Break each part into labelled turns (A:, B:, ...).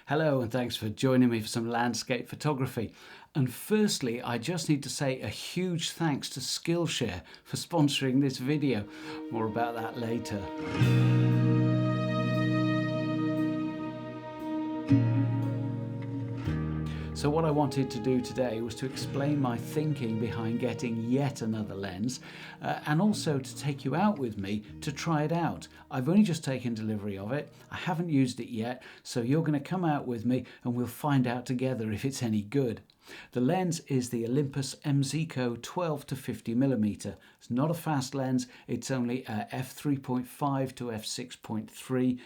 A: Hello and thanks for joining me for some landscape photography. And firstly, I just need to say a huge thanks to Skillshare for sponsoring this video. More about that later. So what I wanted to do today was to explain my thinking behind getting yet another lens and also to take you out with me to try it out. I've only just taken delivery of it. I haven't used it yet, so you're going to come out with me and we'll find out together if it's any good. The lens is the Olympus M.Zuiko 12 to 50mm. It's not a fast lens, it's only f3.5 to f6.3.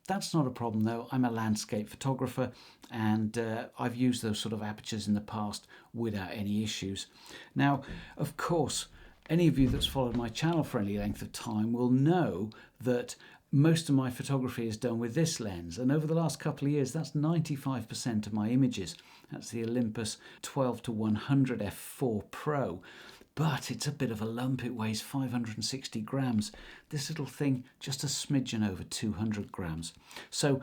A: That's not a problem though. I'm a landscape photographer and I've used those sort of apertures in the past without any issues. Now, of course, any of you that's followed my channel for any length of time will know that most of my photography is done with this lens, and over the last couple of years that's 95% of my images. That's the Olympus 12 to 100 f4 Pro. But it's a bit of a lump. It weighs 560 grams. This little thing, just a smidgen over 200 grams. So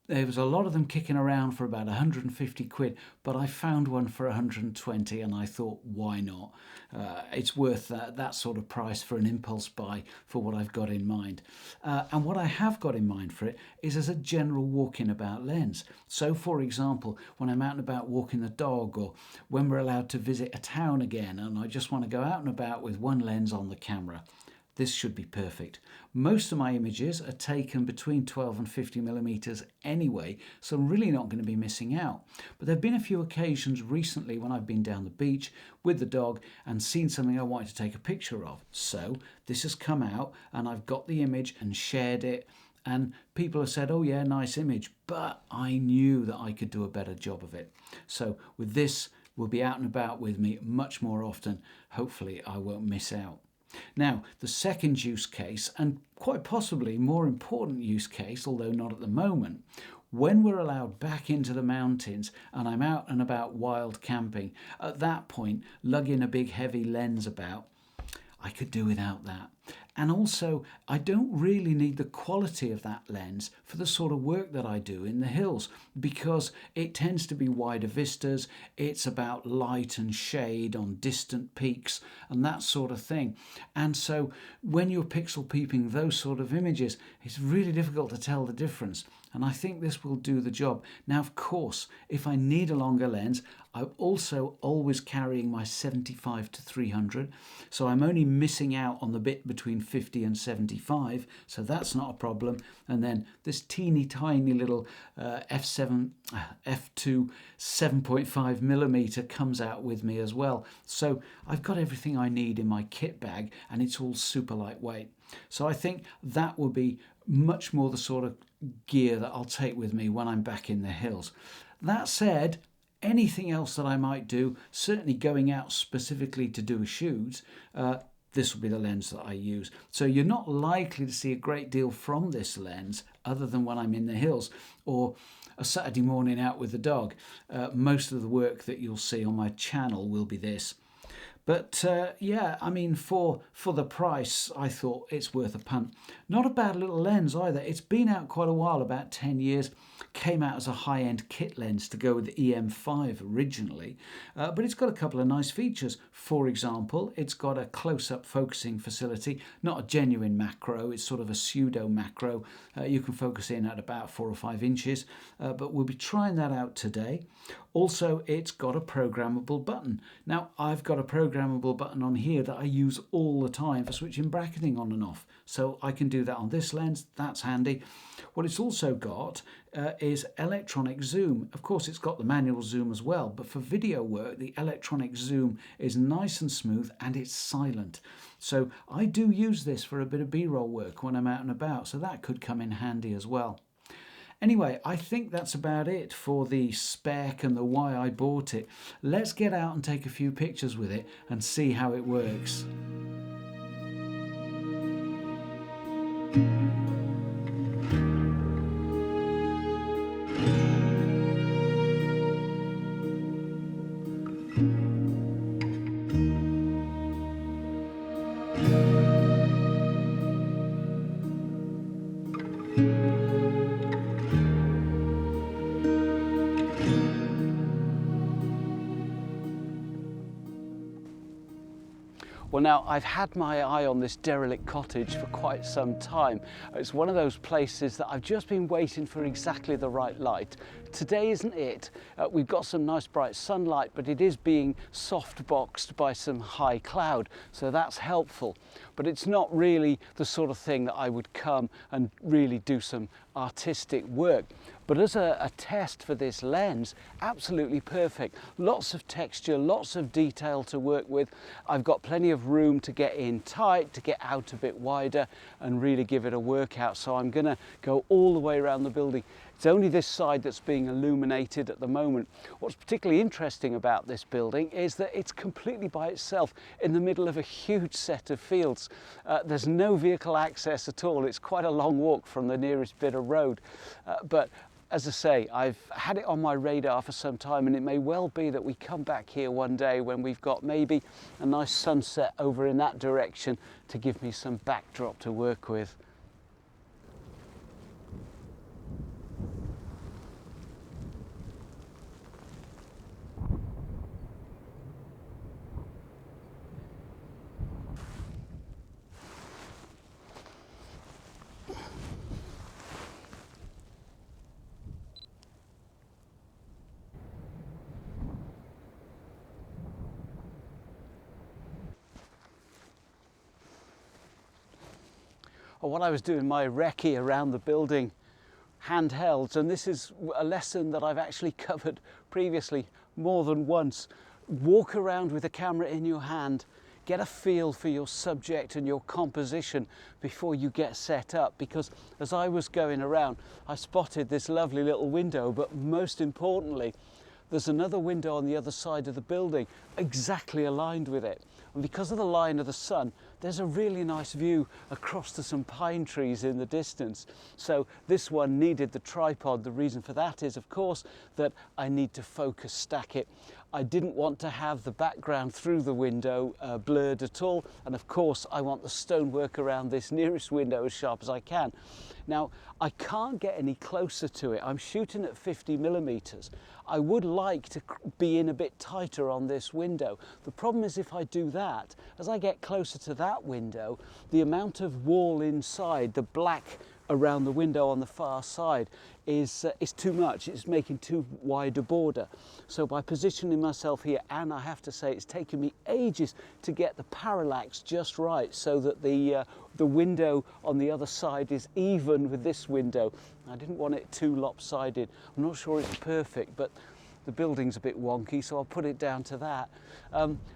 A: there was a lot of them kicking around for about 150 quid, but I found one for 120 and I thought, why not? It's worth that sort of price for an impulse buy for what I've got in mind. And what I have got in mind for it is as a general walking about lens. So for example, when I'm out and about walking the dog, or when we're allowed to visit a town again and I just want to go out and about with one lens on the camera, this should be perfect. Most of my images are taken between 12 and 50mm anyway, so I'm really not going to be missing out. But there have been a few occasions recently when I've been down the beach with the dog and seen something I wanted to take a picture of. So this has come out and I've got the image and shared it, and people have said, oh yeah, nice image, but I knew that I could do a better job of it. So with this, we'll be out and about with me much more often. Hopefully I won't miss out. Now, the second use case, and quite possibly more important use case, although not at the moment, when we're allowed back into the mountains and I'm out and about wild camping, at that point, lugging a big heavy lens about, I could do without that. And also, I don't really need the quality of that lens for the sort of work that I do in the hills, because it tends to be wider vistas, it's about light and shade on distant peaks and that sort of thing. And so when you're pixel peeping those sort of images, it's really difficult to tell the difference. And I think this will do the job. Now, of course, if I need a longer lens, I'm also always carrying my 75 to 300. So I'm only missing out on the bit between 50 and 75. So that's not a problem. And then this teeny tiny little f2 7.5mm comes out with me as well. So I've got everything I need in my kit bag and it's all super lightweight. So I think that will be much more the sort of gear that I'll take with me when I'm back in the hills. That said, anything else that I might do, certainly going out specifically to do a shoot, this will be the lens that I use. So you're not likely to see a great deal from this lens other than when I'm in the hills or a Saturday morning out with the dog. Most of the work that you'll see on my channel will be this. But yeah, I mean, for the price, I thought it's worth a punt. Not a bad little lens either. It's been out quite a while, about 10 years. Came out as a high-end kit lens to go with the EM5 originally. But it's got a couple of nice features. For example, it's got a close-up focusing facility. Not a genuine macro, it's sort of a pseudo macro. You can focus in at about 4 or 5 inches. But we'll be trying that out today. Also, it's got a programmable button. Now, I've got a programmable button on here that I use all the time for switching bracketing on and off. So I can do that on this lens. That's handy. What it's also got is electronic zoom. Of course, it's got the manual zoom as well, but for video work, the electronic zoom is nice and smooth and it's silent. So I do use this for a bit of B-roll work when I'm out and about, so that could come in handy as well. Anyway, I think that's about it for the spec and the why I bought it. Let's get out and take a few pictures with it and see how it works. Well, now I've had my eye on this derelict cottage for quite some time. It's one of those places that I've just been waiting for exactly the right light. Today isn't it. We've got some nice bright sunlight, but it is being soft boxed by some high cloud, so that's helpful. But it's not really the sort of thing that I would come and really do some artistic work. But as a test for this lens, absolutely perfect. Lots of texture, lots of detail to work with. I've got plenty of room to get in tight, to get out a bit wider and really give it a workout. So I'm gonna go all the way around the building. It's only this side that's being illuminated at the moment. What's particularly interesting about this building is that it's completely by itself in the middle of a huge set of fields. There's no vehicle access at all. It's quite a long walk from the nearest bit of road. But as I say, I've had it on my radar for some time, and it may well be that we come back here one day when we've got maybe a nice sunset over in that direction to give me some backdrop to work with. Or what I was doing my recce around the building handheld, and this is a lesson that I've actually covered previously more than once. Walk around with a camera in your hand, get a feel for your subject and your composition before you get set up, because as I was going around I spotted this lovely little window, but most importantly there's another window on the other side of the building exactly aligned with it. And because of the line of the sun, there's a really nice view across to some pine trees in the distance. So this one needed the tripod. The reason for that is, of course, that I need to focus stack it. I didn't want to have the background through the window blurred at all. And of course, I want the stonework around this nearest window as sharp as I can. Now, I can't get any closer to it. I'm shooting at 50mm. I would like to be in a bit tighter on this window. The problem is if I do that, as I get closer to that window, the amount of wall inside, the black around the window on the far side, is too much. It's making too wide a border. So by positioning myself here, and I have to say it's taken me ages to get the parallax just right so that the window on the other side is even with this window. I didn't want it too lopsided. I'm not sure it's perfect, but the building's a bit wonky, so I'll put it down to that.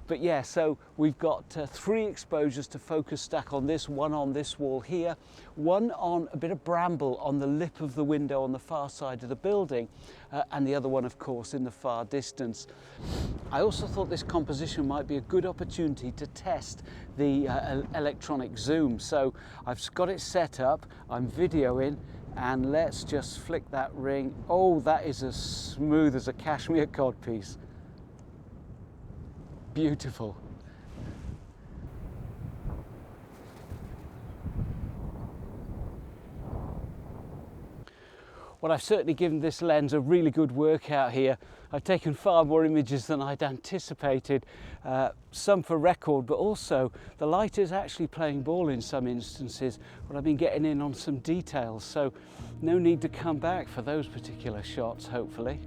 A: But yeah, so we've got 3 exposures to focus stack on this, one on this wall here, one on a bit of bramble on the lip of the window on the far side of the building, and the other one, of course, in the far distance. I also thought this composition might be a good opportunity to test the electronic zoom. So I've got it set up, I'm videoing, and let's just flick that ring. Oh, that is as smooth as a cashmere codpiece. Beautiful. Well, I've certainly given this lens a really good workout here. I've taken far more images than I'd anticipated, some for record, but also the light is actually playing ball in some instances, but I've been getting in on some details, so no need to come back for those particular shots, hopefully.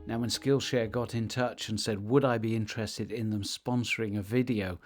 A: Now, when Skillshare got in touch and said, would I be interested in them sponsoring a video,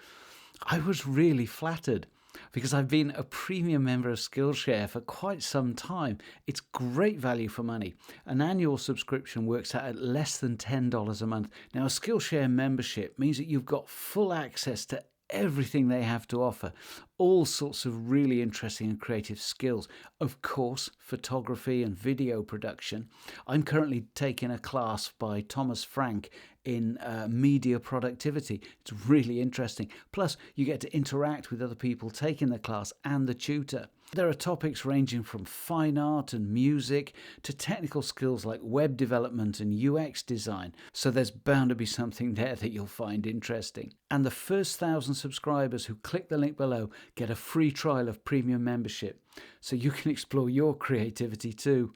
A: I was really flattered because I've been a premium member of Skillshare for quite some time. It's great value for money. An annual subscription works out at less than $10 a month. Now, a Skillshare membership means that you've got full access to everything they have to offer, all sorts of really interesting and creative skills. Of course, photography and video production. I'm currently taking a class by Thomas Frank in media productivity. It's really interesting. Plus, you get to interact with other people taking the class and the tutor. There are topics ranging from fine art and music to technical skills like web development and UX design. So there's bound to be something there that you'll find interesting. And the first 1,000 subscribers who click the link below get a free trial of premium membership. So you can explore your creativity too.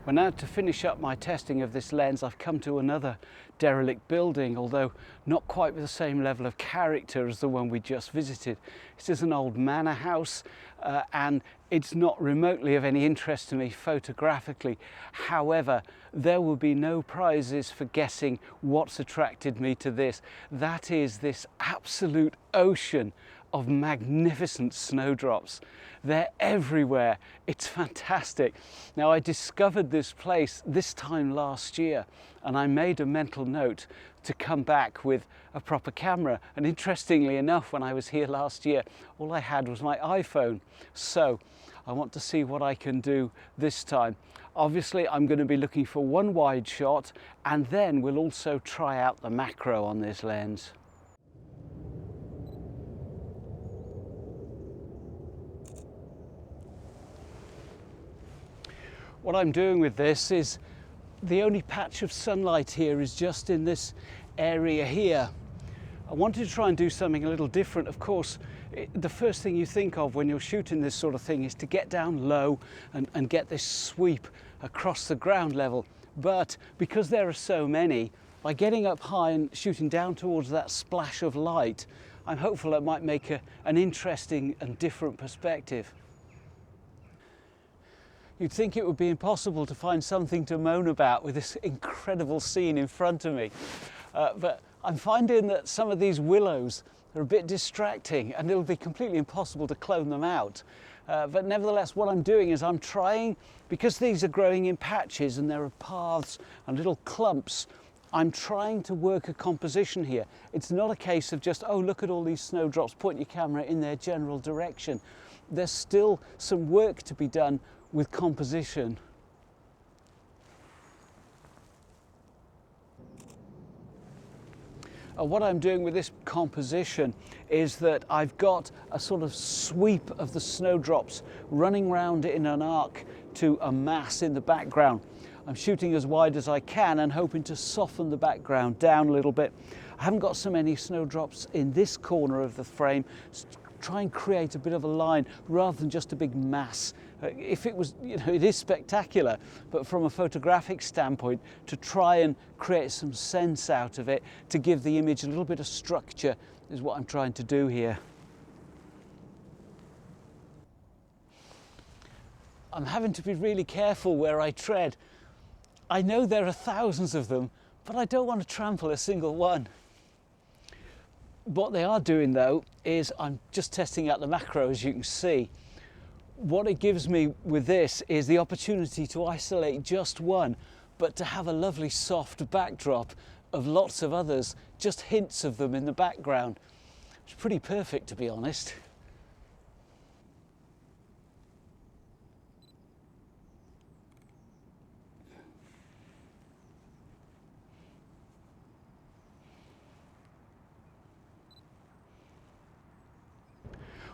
A: Well, now to finish up my testing of this lens, I've come to another derelict building, although not quite with the same level of character as the one we just visited. This is an old manor house and it's not remotely of any interest to me photographically. However, there will be no prizes for guessing what's attracted me to this. That is this absolute ocean of magnificent snowdrops. They're everywhere. It's fantastic. Now, I discovered this place this time last year and I made a mental note to come back with a proper camera. And interestingly enough, when I was here last year, all I had was my iPhone. So I want to see what I can do this time. Obviously, I'm going to be looking for one wide shot and then we'll also try out the macro on this lens. What I'm doing with this is the only patch of sunlight here is just in this area here. I wanted to try and do something a little different. Of course, the first thing you think of when you're shooting this sort of thing is to get down low and get this sweep across the ground level. But because there are so many, by getting up high and shooting down towards that splash of light, I'm hopeful it might make an interesting and different perspective. You'd think it would be impossible to find something to moan about with this incredible scene in front of me. But I'm finding that some of these willows are a bit distracting and it'll be completely impossible to clone them out. But nevertheless, what I'm doing is I'm trying, because these are growing in patches and there are paths and little clumps, I'm trying to work a composition here. It's not a case of just, oh, look at all these snowdrops, point your camera in their general direction. There's still some work to be done with composition. What I'm doing with this composition is that I've got a sort of sweep of the snowdrops running round in an arc to a mass in the background. I'm shooting as wide as I can and hoping to soften the background down a little bit. I haven't got so many snowdrops in this corner of the frame. Try and create a bit of a line rather than just a big mass. If it was, it is spectacular, but from a photographic standpoint, to try and create some sense out of it, to give the image a little bit of structure, is what I'm trying to do here. I'm having to be really careful where I tread. I know there are thousands of them, but I don't want to trample a single one. What they are doing though is I'm just testing out the macro, as you can see. What it gives me with this is the opportunity to isolate just one, but to have a lovely soft backdrop of lots of others, just hints of them in the background. It's pretty perfect, to be honest.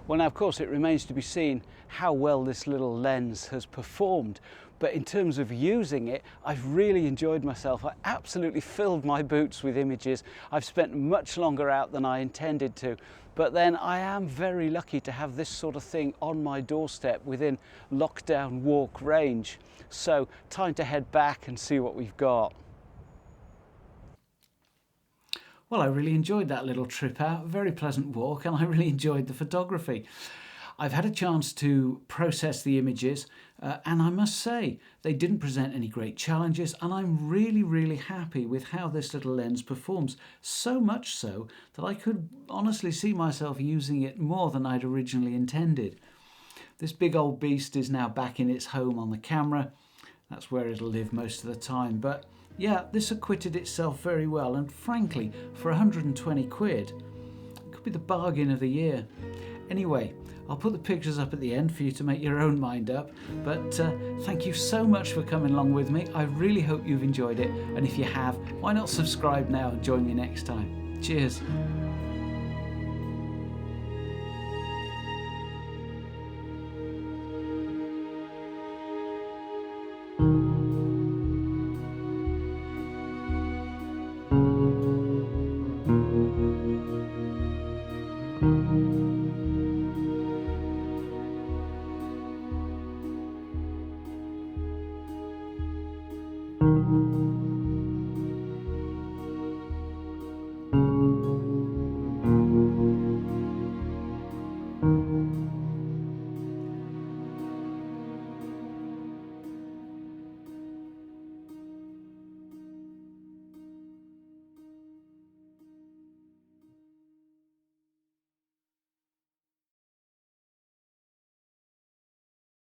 A: Well, now, of course, it remains to be seen how well this little lens has performed. But in terms of using it, I've really enjoyed myself. I absolutely filled my boots with images. I've spent much longer out than I intended to. But then I am very lucky to have this sort of thing on my doorstep within lockdown walk range. So time to head back and see what we've got. Well, I really enjoyed that little trip out, a very pleasant walk, and I really enjoyed the photography. I've had a chance to process the images, and I must say they didn't present any great challenges, and I'm really happy with how this little lens performs, so much so that I could honestly see myself using it more than I'd originally intended. This big old beast is now back in its home on the camera. That's where it'll live most of the time. But yeah, this acquitted itself very well, and frankly, for 120 quid, it could be the bargain of the year. Anyway, I'll put the pictures up at the end for you to make your own mind up, but thank you so much for coming along with me. I really hope you've enjoyed it, and if you have, why not subscribe now and join me next time. Cheers.